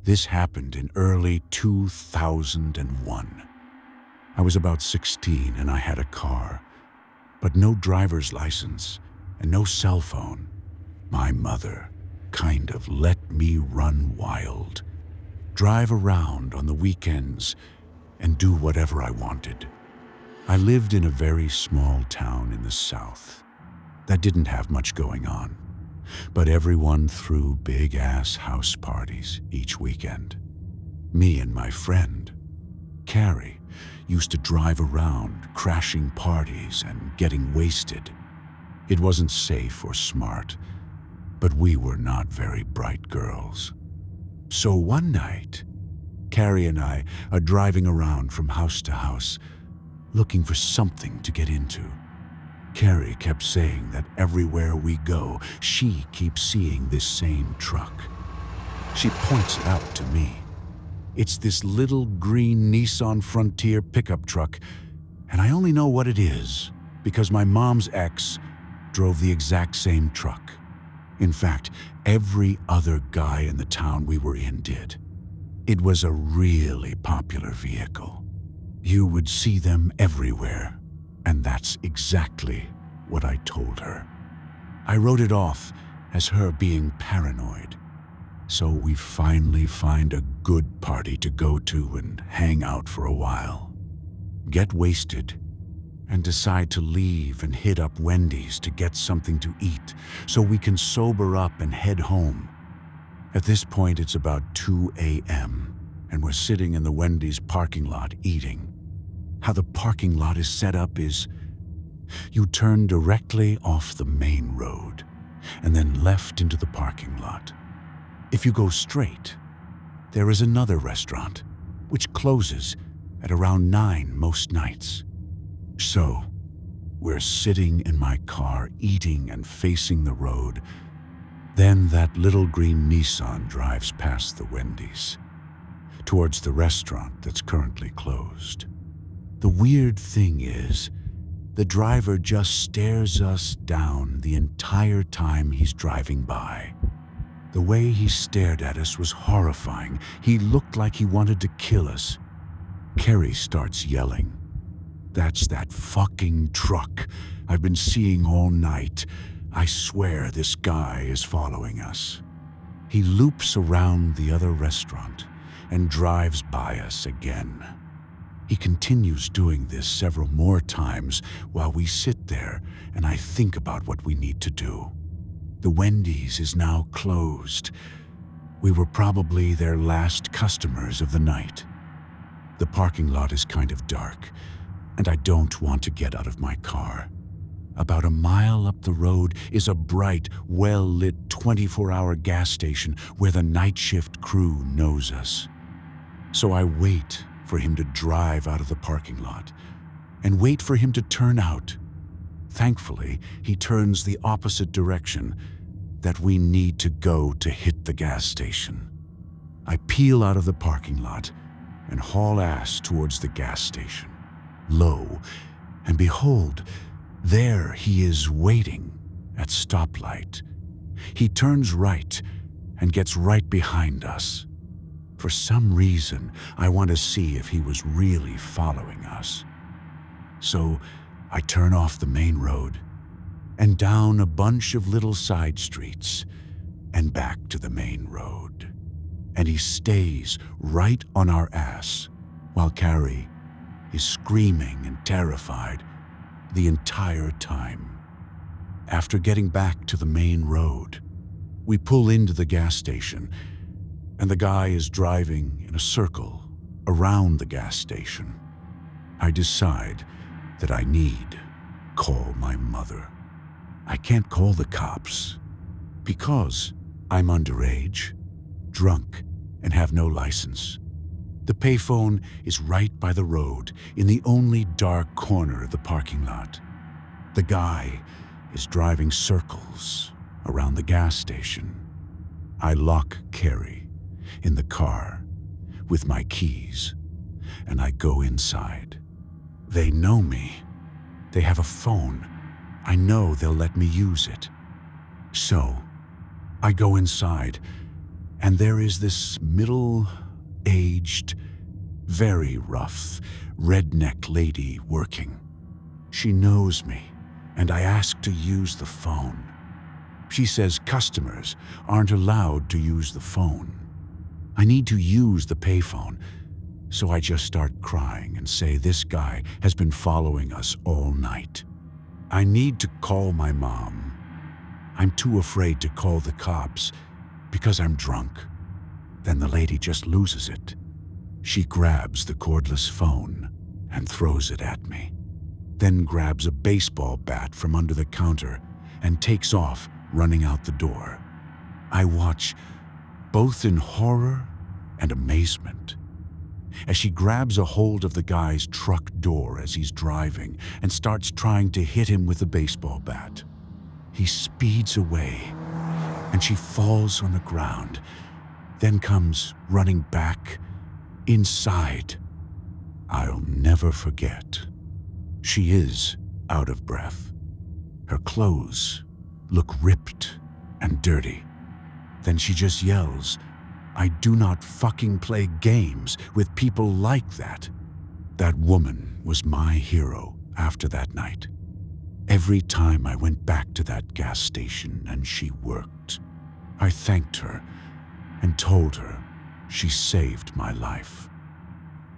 This happened in early 2001. I was about 16 and I had a car, but no driver's license and no cell phone. My mother kind of let me run wild, drive around on the weekends, and do whatever I wanted. I lived in a very small town in the South that didn't have much going on, but everyone threw big-ass house parties each weekend. Me and my friend, Carrie, used to drive around crashing parties and getting wasted. It wasn't safe or smart, but we were not very bright girls. So one night, Carrie and I are driving around from house to house, looking for something to get into. Carrie kept saying that everywhere we go, she keeps seeing this same truck. She points it out to me. It's this little green Nissan Frontier pickup truck, and I only know what it is because my mom's ex drove the exact same truck. In fact, every other guy in the town we were in did. It was a really popular vehicle. You would see them everywhere, and that's exactly what I told her. I wrote it off as her being paranoid. So we finally find a good party to go to and hang out for a while, get wasted, and decide to leave and hit up Wendy's to get something to eat so we can sober up and head home. At this point, it's about 2 a.m., and we're sitting in the Wendy's parking lot eating. How the parking lot is set up is you turn directly off the main road and then left into the parking lot. If you go straight, there is another restaurant, which closes at around 9 most nights. So, we're sitting in my car eating and facing the road. Then that little green Nissan drives past the Wendy's, towards the restaurant that's currently closed. The weird thing is, the driver just stares us down the entire time he's driving by. The way he stared at us was horrifying. He looked like he wanted to kill us. Carrie starts yelling. That's that fucking truck I've been seeing all night. I swear this guy is following us. He loops around the other restaurant and drives by us again. He continues doing this several more times while we sit there and I think about what we need to do. The Wendy's is now closed. We were probably their last customers of the night. The parking lot is kind of dark, and I don't want to get out of my car. About a mile up the road is a bright, well-lit 24-hour gas station where the night shift crew knows us. So I wait for him to drive out of the parking lot and wait for him to turn out. Thankfully, he turns the opposite direction that we need to go to hit the gas station. I peel out of the parking lot and haul ass towards the gas station. Lo, and behold, there he is waiting at stoplight. He turns right and gets right behind us. For some reason, I want to see if he was really following us. So I turn off the main road and down a bunch of little side streets and back to the main road. And he stays right on our ass while Carrie is screaming and terrified the entire time. After getting back to the main road, we pull into the gas station and the guy is driving in a circle around the gas station. I decide that I need call my mother. I can't call the cops because I'm underage, drunk, and have no license. The payphone is right by the road in the only dark corner of the parking lot. The guy is driving circles around the gas station. I lock Carrie in the car with my keys and I go inside. They know me. They have a phone. I know they'll let me use it. So I go inside And there is this middle-aged, very rough, redneck lady working. She knows me, and I ask to use the phone. She says customers aren't allowed to use the phone. I need to use the payphone, so I just start crying and say this guy has been following us all night. I need to call my mom. I'm too afraid to call the cops because I'm drunk. Then the lady just loses it. She grabs the cordless phone and throws it at me, then grabs a baseball bat from under the counter and takes off, running out the door. I watch, both in horror and amazement, as she grabs a hold of the guy's truck door as he's driving and starts trying to hit him with a baseball bat. He speeds away, and she falls on the ground, then comes running back inside. I'll never forget. She is out of breath. Her clothes look ripped and dirty. Then she just yells, "I do not fucking play games with people like that." That woman was my hero after that night. Every time I went back to that gas station and she worked, I thanked her and told her she saved my life.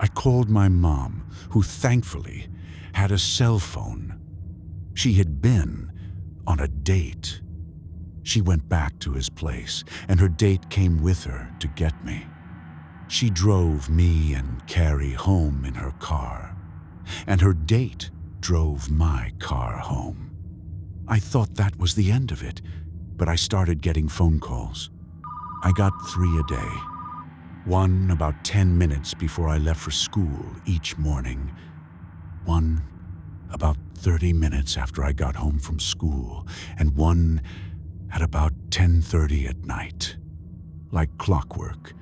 I called my mom, who thankfully had a cell phone. She had been on a date. She went back to his place, and her date came with her to get me. She drove me and Carrie home in her car, and her date drove my car home. I thought that was the end of it, but I started getting phone calls. I got 3 a day. One about 10 minutes before I left for school each morning. One about 30 minutes after I got home from school, and one at about 10:30 at night. Like clockwork,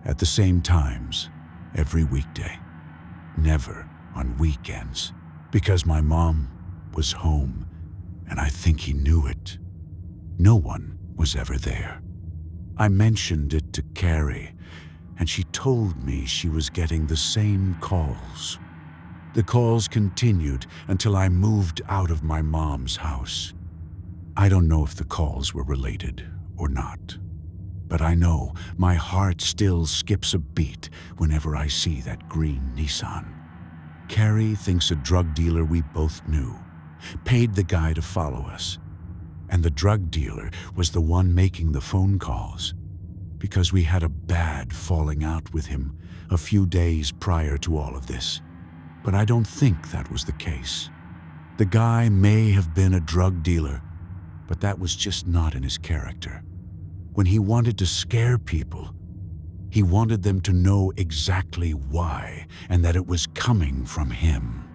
at the same times, every weekday. Never on weekends, because my mom was home, and I think he knew it. No one was ever there. I mentioned it to Carrie, and she told me she was getting the same calls. The calls continued until I moved out of my mom's house. I don't know if the calls were related or not, but I know my heart still skips a beat whenever I see that green Nissan. Carrie thinks a drug dealer we both knew paid the guy to follow us, and the drug dealer was the one making the phone calls, because we had a bad falling out with him a few days prior to all of this. But I don't think that was the case. The guy may have been a drug dealer, but that was just not in his character. When he wanted to scare people, he wanted them to know exactly why, and that it was coming from him.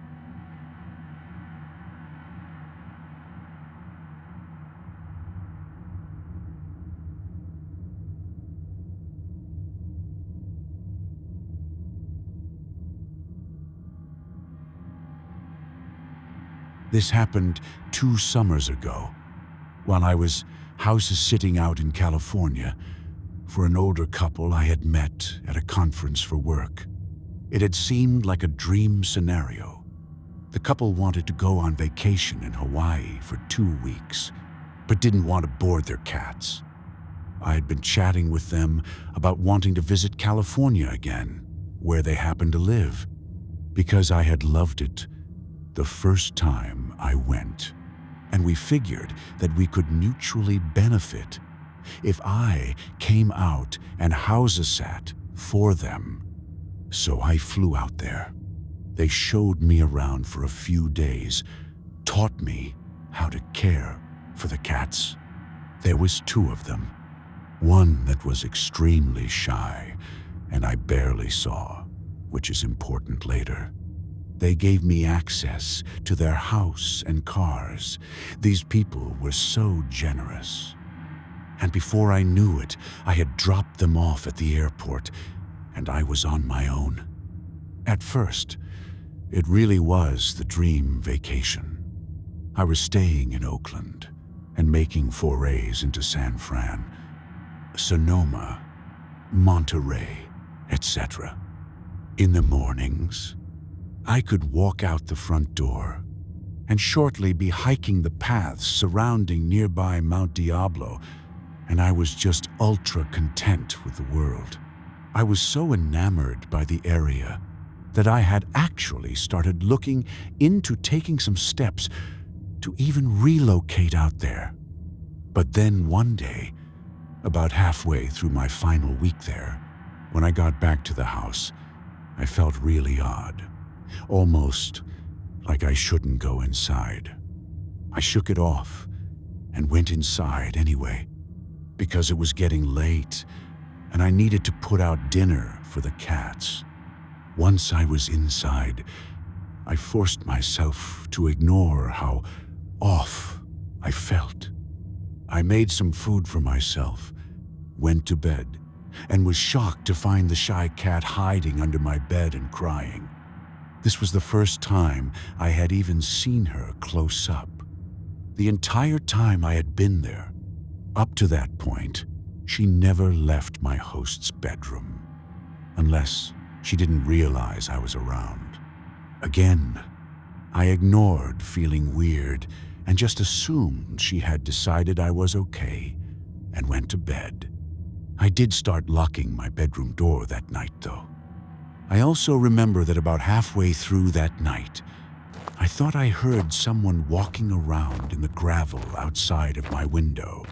This happened 2 summers ago, while I was house-sitting out in California for an older couple I had met at a conference for work. It had seemed like a dream scenario. The couple wanted to go on vacation in Hawaii for 2 weeks, but didn't want to board their cats. I had been chatting with them about wanting to visit California again, where they happened to live, because I had loved it the first time I went, and we figured that we could mutually benefit if I came out and house-sat for them. So I flew out there. They showed me around for a few days, taught me how to care for the cats. There was 2 of them, one that was extremely shy, and I barely saw, which is important later. They gave me access to their house and cars. These people were so generous. And before I knew it, I had dropped them off at the airport, and I was on my own. At first, it really was the dream vacation. I was staying in Oakland and making forays into San Fran, Sonoma, Monterey, etc. In the mornings, I could walk out the front door and shortly be hiking the paths surrounding nearby Mount Diablo, and I was just ultra content with the world. I was so enamored by the area that I had actually started looking into taking some steps to even relocate out there. But then one day, about halfway through my final week there, when I got back to the house, I felt really odd, almost like I shouldn't go inside. I shook it off and went inside anyway, because it was getting late and I needed to put out dinner for the cats. Once I was inside, I forced myself to ignore how off I felt. I made some food for myself, went to bed, and was shocked to find the shy cat hiding under my bed and crying. This was the first time I had even seen her close up. The entire time I had been there, up to that point, she never left my host's bedroom, unless she didn't realize I was around. Again, I ignored feeling weird and just assumed she had decided I was okay and went to bed. I did start locking my bedroom door that night, though. I also remember that about halfway through that night, I thought I heard someone walking around in the gravel outside of my window.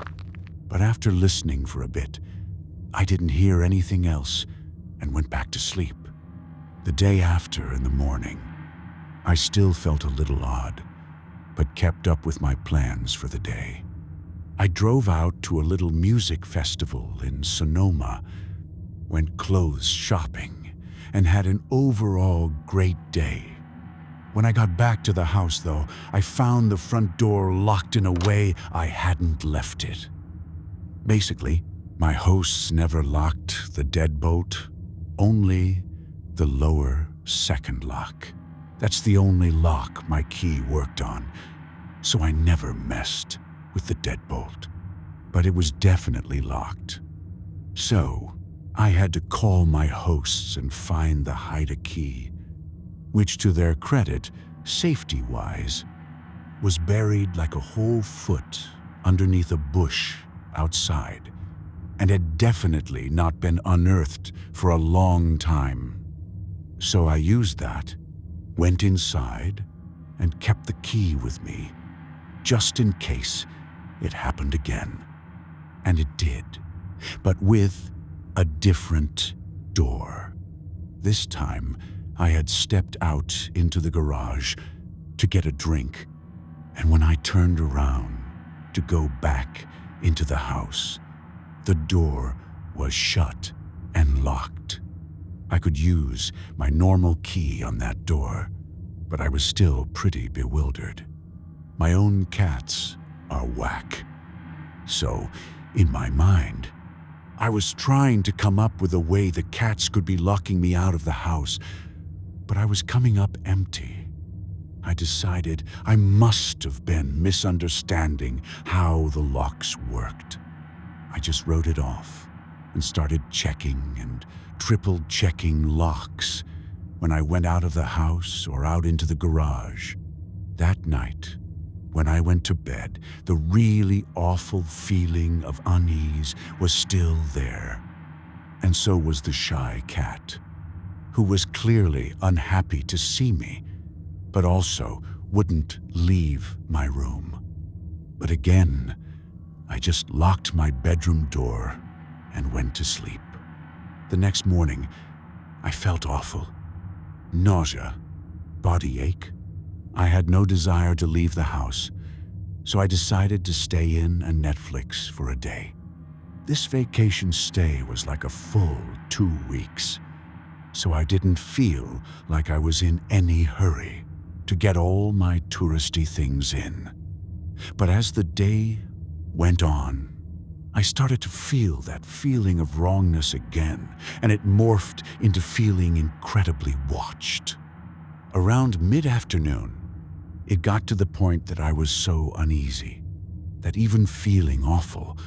But after listening for a bit, I didn't hear anything else and went back to sleep. The day after, in the morning, I still felt a little odd, but kept up with my plans for the day. I drove out to a little music festival in Sonoma, went clothes shopping, and had an overall great day. When I got back to the house, though, I found the front door locked in a way I hadn't left it. Basically, my hosts never locked the deadbolt, only the lower second lock. That's the only lock my key worked on, so I never messed with the deadbolt. But it was definitely locked. So I had to call my hosts and find the hide-a key, which, to their credit, safety-wise, was buried like a whole foot underneath a bush outside, and had definitely not been unearthed for a long time. So I used that, went inside, and kept the key with me, just in case it happened again. And it did, but with a different door. This time, I had stepped out into the garage to get a drink, and when I turned around to go back into the house, the door was shut and locked. I could use my normal key on that door, but I was still pretty bewildered. My own cats are whack. So, in my mind, I was trying to come up with a way the cats could be locking me out of the house, but I was coming up empty. I decided I must have been misunderstanding how the locks worked. I just wrote it off and started checking and triple-checking locks when I went out of the house or out into the garage. That night, when I went to bed, the really awful feeling of unease was still there, and so was the shy cat, who was clearly unhappy to see me, but also wouldn't leave my room. But again, I just locked my bedroom door and went to sleep. The next morning, I felt awful. Nausea, body ache. I had no desire to leave the house, so I decided to stay in and Netflix for a day. This vacation stay was like a full 2 weeks, so I didn't feel like I was in any hurry to get all my touristy things in. But as the day went on, I started to feel that feeling of wrongness again, and it morphed into feeling incredibly watched. Around mid-afternoon, it got to the point that I was so uneasy that even feeling awful,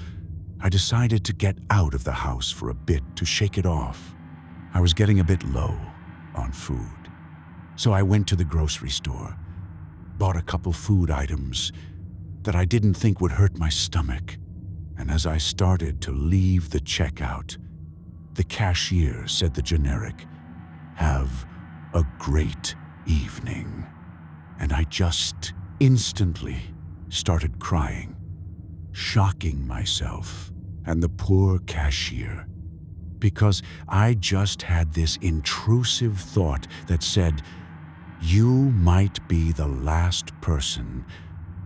I decided to get out of the house for a bit to shake it off. I was getting a bit low on food. So I went to the grocery store, bought a couple food items that I didn't think would hurt my stomach. And as I started to leave the checkout, the cashier said the generic, "Have a great evening." And I just instantly started crying, shocking myself and the poor cashier, because I just had this intrusive thought that said, "You might be the last person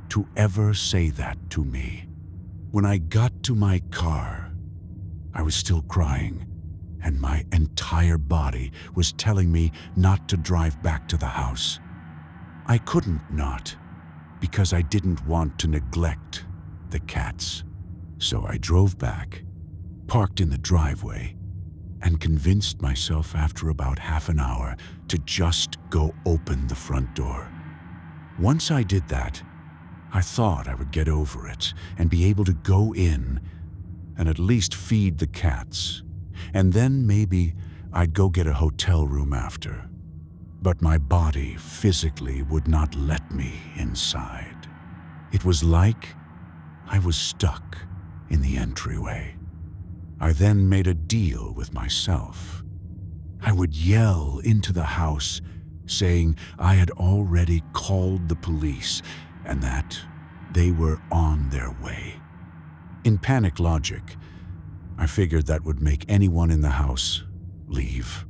to ever say that to me." When I got to my car, I was still crying, and my entire body was telling me not to drive back to the house. I couldn't not, because I didn't want to neglect the cats. So I drove back, parked in the driveway, and convinced myself after about half an hour to just go open the front door. Once I did that, I thought I would get over it and be able to go in and at least feed the cats, and then maybe I'd go get a hotel room after. But my body physically would not let me inside. It was like I was stuck in the entryway. I then made a deal with myself. I would yell into the house, saying I had already called the police and that they were on their way. In panic logic, I figured that would make anyone in the house leave.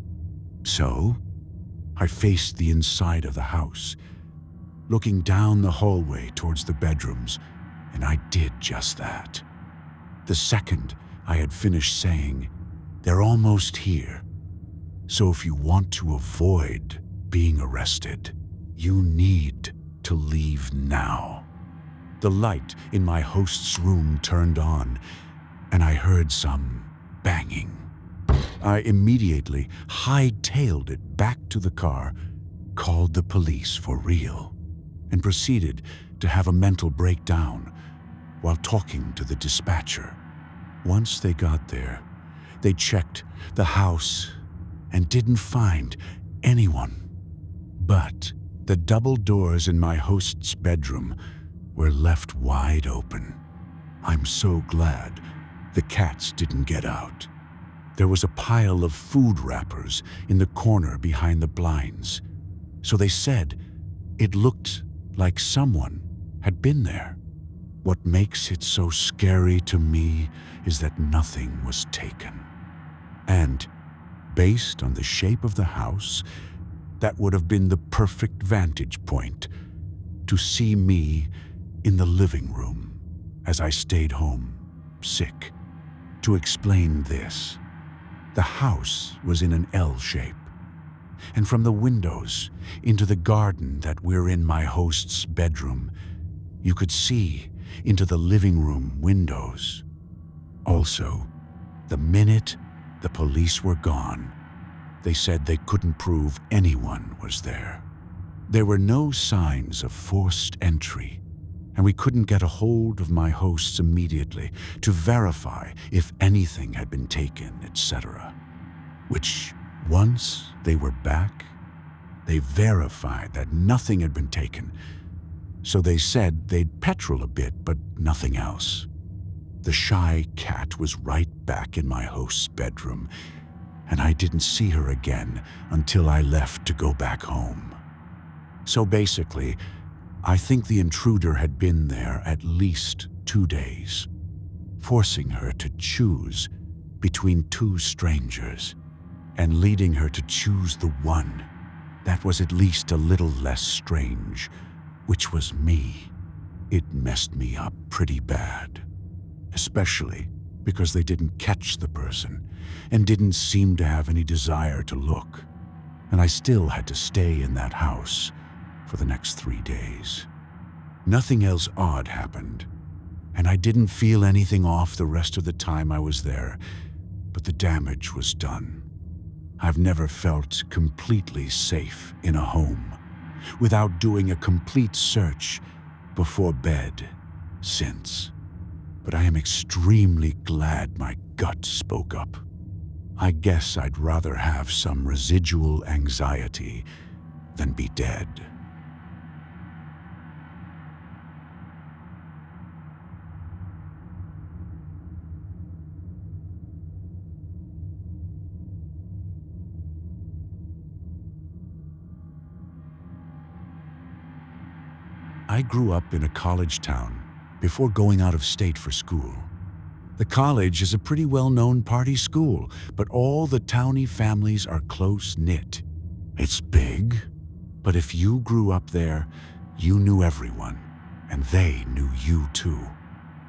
So, I faced the inside of the house, looking down the hallway towards the bedrooms, and I did just that. The second I had finished saying, "They're almost here, so if you want to avoid being arrested, you need to leave now," the light in my host's room turned on, and I heard some banging. I immediately hightailed it back to the car, called the police for real, and proceeded to have a mental breakdown while talking to the dispatcher. Once they got there, they checked the house and didn't find anyone. But the double doors in my host's bedroom were left wide open. I'm so glad the cats didn't get out. There was a pile of food wrappers in the corner behind the blinds, so they said it looked like someone had been there. What makes it so scary to me is that nothing was taken. And based on the shape of the house, that would have been the perfect vantage point to see me in the living room as I stayed home, sick. To explain this, the house was in an L shape, and from the windows into the garden that were in my host's bedroom, you could see into the living room windows. Also, the minute the police were gone, they said they couldn't prove anyone was there. There were no signs of forced entry, and we couldn't get a hold of my hosts immediately to verify if anything had been taken, etc. Which, once they were back, they verified that nothing had been taken, so they said they'd petrol a bit, but nothing else. The shy cat was right back in my host's bedroom, and I didn't see her again until I left to go back home. So basically, I think the intruder had been there at least 2 days, forcing her to choose between two strangers and leading her to choose the one that was at least a little less strange, which was me. It messed me up pretty bad, especially because they didn't catch the person and didn't seem to have any desire to look, and I still had to stay in that house for the next 3 days. Nothing else odd happened, and I didn't feel anything off the rest of the time I was there, but the damage was done. I've never felt completely safe in a home without doing a complete search before bed since. but I am extremely glad my gut spoke up. I guess I'd rather have some residual anxiety than be dead. I grew up in a college town before going out of state for school. The college is a pretty well-known party school, but all the townie families are close-knit. It's big, but if you grew up there, you knew everyone, and they knew you too.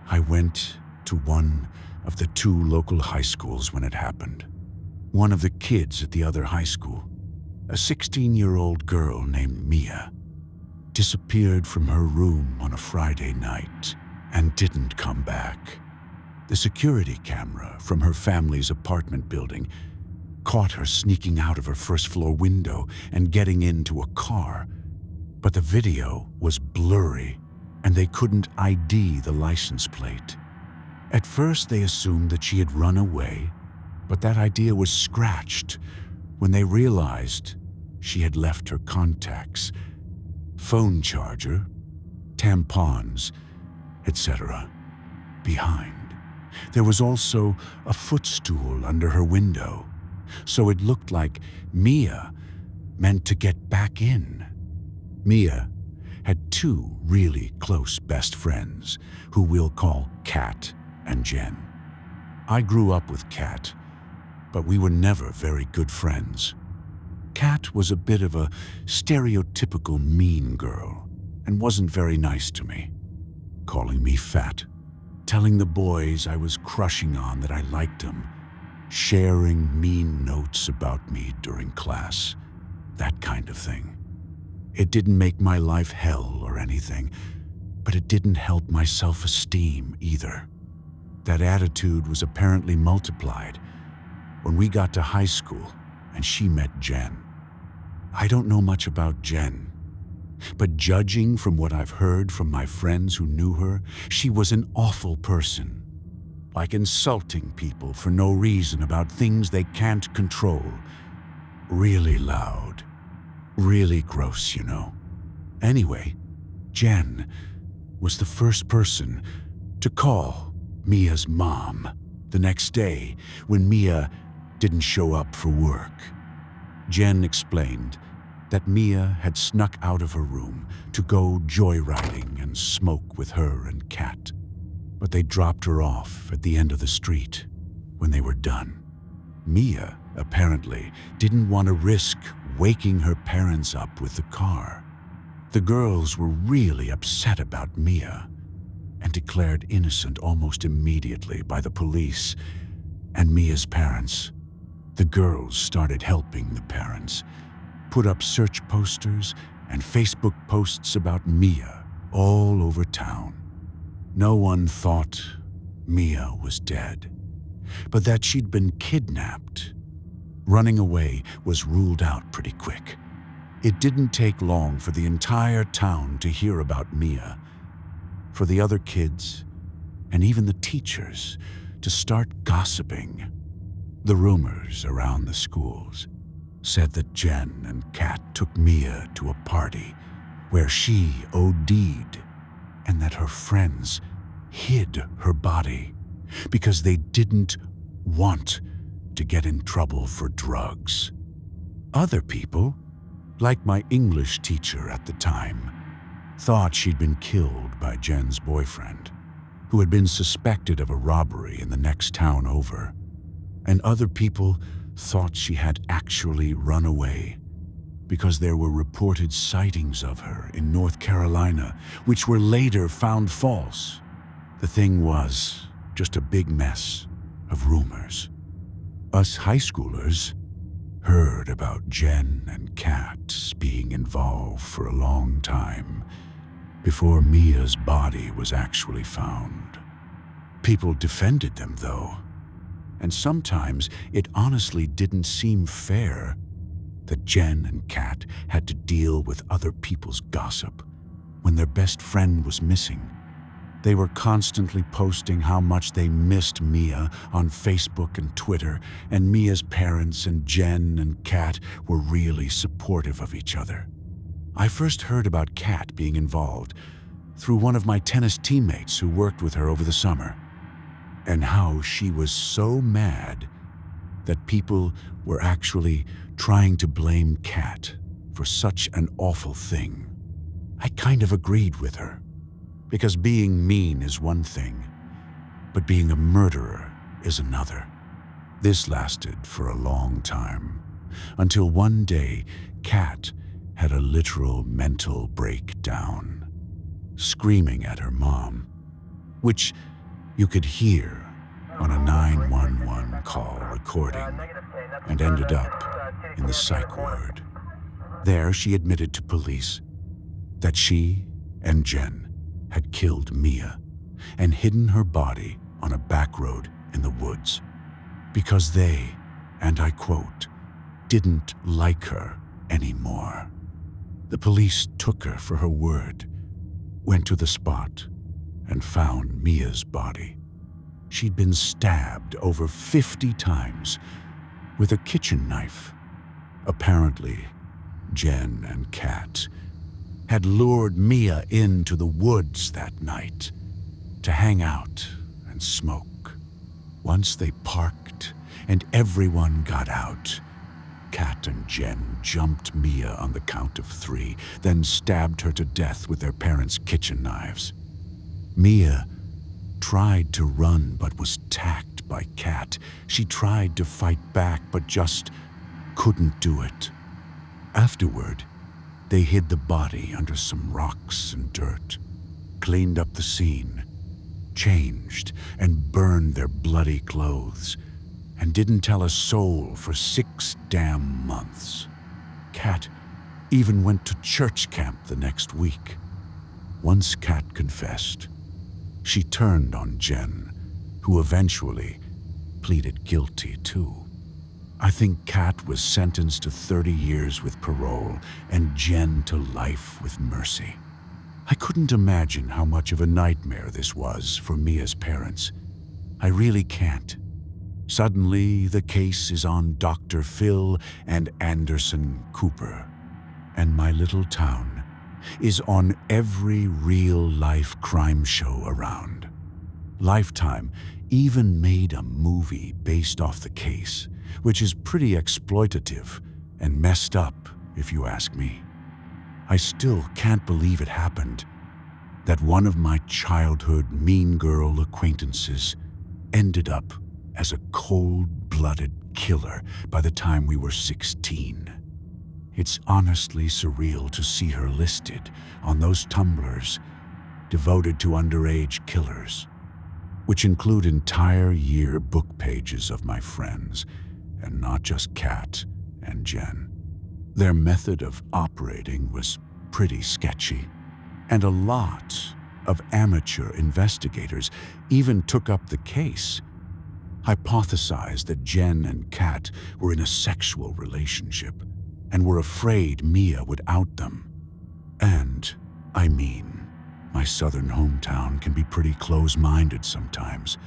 I went to one of the two local high schools when it happened. One of the kids at the other high school, a 16-year-old girl named Mia, disappeared from her room on a Friday night and didn't come back. The security camera from her family's apartment building caught her sneaking out of her first-floor window and getting into a car. But the video was blurry, and they couldn't ID the license plate. At first, they assumed that she had run away, but that idea was scratched when they realized she had left her contacts, phone charger, tampons, etc. behind. There was also a footstool under her window, so it looked like Mia meant to get back in. Mia had two really close best friends who we'll call Kat and Jen. I grew up with Kat, but we were never very good friends. Kat was a bit of a stereotypical mean girl and wasn't very nice to me, calling me fat, telling the boys I was crushing on that I liked them, sharing mean notes about me during class, that kind of thing. It didn't make my life hell or anything, but it didn't help my self-esteem either. That attitude was apparently multiplied when we got to high school and she met Jen. I don't know much about Jen, but judging from what I've heard from my friends who knew her, she was an awful person, like insulting people for no reason about things they can't control. Really loud, really gross, you know. Anyway, Jen was the first person to call Mia's mom the next day when Mia didn't show up for work. Jen explained that Mia had snuck out of her room to go joyriding and smoke with her and Kat, but they dropped her off at the end of the street when they were done. Mia apparently didn't want to risk waking her parents up with the car. The girls were really upset about Mia and declared innocent almost immediately by the police and Mia's parents. The girls started helping the parents, put up search posters and Facebook posts about Mia all over town. No one thought Mia was dead, but that she'd been kidnapped. Running away was ruled out pretty quick. It didn't take long for the entire town to hear about Mia, for the other kids and even the teachers to start gossiping. The rumors around the schools said that Jen and Kat took Mia to a party where she OD'd and that her friends hid her body because they didn't want to get in trouble for drugs. Other people, like my English teacher at the time, thought she'd been killed by Jen's boyfriend, who had been suspected of a robbery in the next town over. And other people thought she had actually run away because there were reported sightings of her in North Carolina, which were later found false. The thing was just a big mess of rumors. Us high schoolers heard about Jen and Kat being involved for a long time before Mia's body was actually found. People defended them, though, and sometimes it honestly didn't seem fair that Jen and Kat had to deal with other people's gossip when their best friend was missing. They were constantly posting how much they missed Mia on Facebook and Twitter, and Mia's parents and Jen and Kat were really supportive of each other. I first heard about Kat being involved through one of my tennis teammates who worked with her over the summer, and how she was so mad that people were actually trying to blame Kat for such an awful thing. I kind of agreed with her, because being mean is one thing, but being a murderer is another. This lasted for a long time, until one day Kat had a literal mental breakdown, screaming at her mom, which you could hear on a 911 call recording, and ended up in the psych ward. There she admitted to police that she and Jen had killed Mia and hidden her body on a back road in the woods because they, and I quote, didn't like her anymore. The police took her for her word, went to the spot, and found Mia's body. She'd been stabbed over 50 times with a kitchen knife. Apparently, Jen and Kat had lured Mia into the woods that night to hang out and smoke. Once they parked and everyone got out, Kat and Jen jumped Mia on the count of 3, then stabbed her to death with their parents' kitchen knives. Mia tried to run but was attacked by Kat. She tried to fight back but just couldn't do it. Afterward, they hid the body under some rocks and dirt, cleaned up the scene, changed and burned their bloody clothes, and didn't tell a soul for 6 damn months. Kat even went to church camp the next week. Once Kat confessed, she turned on Jen, who eventually pleaded guilty too. I think Kat was sentenced to 30 years with parole and Jen to life with mercy. I couldn't imagine how much of a nightmare this was for Mia's parents. I really can't. Suddenly, the case is on Dr. Phil and Anderson Cooper, and my little town is on every real-life crime show around. Lifetime even made a movie based off the case, which is pretty exploitative and messed up, if you ask me. I still can't believe it happened, that one of my childhood mean girl acquaintances ended up as a cold-blooded killer by the time we were 16. It's honestly surreal to see her listed on those tumblers devoted to underage killers, which include entire year book pages of my friends, and not just Kat and Jen. Their method of operating was pretty sketchy, and a lot of amateur investigators even took up the case, hypothesized that Jen and Kat were in a sexual relationship and were afraid Mia would out them. And, I mean, my southern hometown can be pretty close-minded sometimes,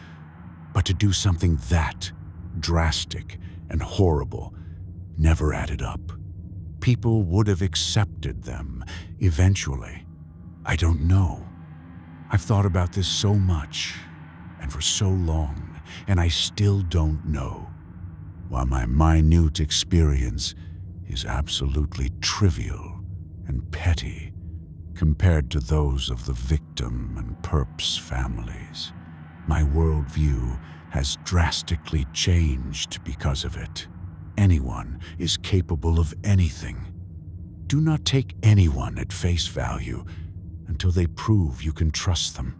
but to do something that drastic and horrible never added up. People would have accepted them eventually. I don't know. I've thought about this so much and for so long, and I still don't know. While my minute experience is absolutely trivial and petty compared to those of the victim and perp's families, my worldview has drastically changed because of it. Anyone is capable of anything. Do not take anyone at face value until they prove you can trust them.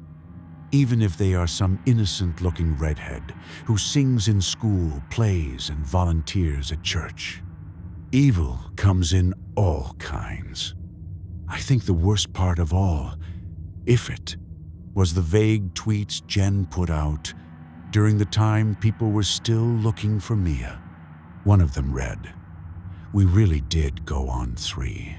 Even if they are some innocent-looking redhead who sings in school, plays, and volunteers at church. Evil comes in all kinds. I think the worst part of all, if it, was the vague tweets Jen put out during the time people were still looking for Mia. One of them read, "We really did go on 3.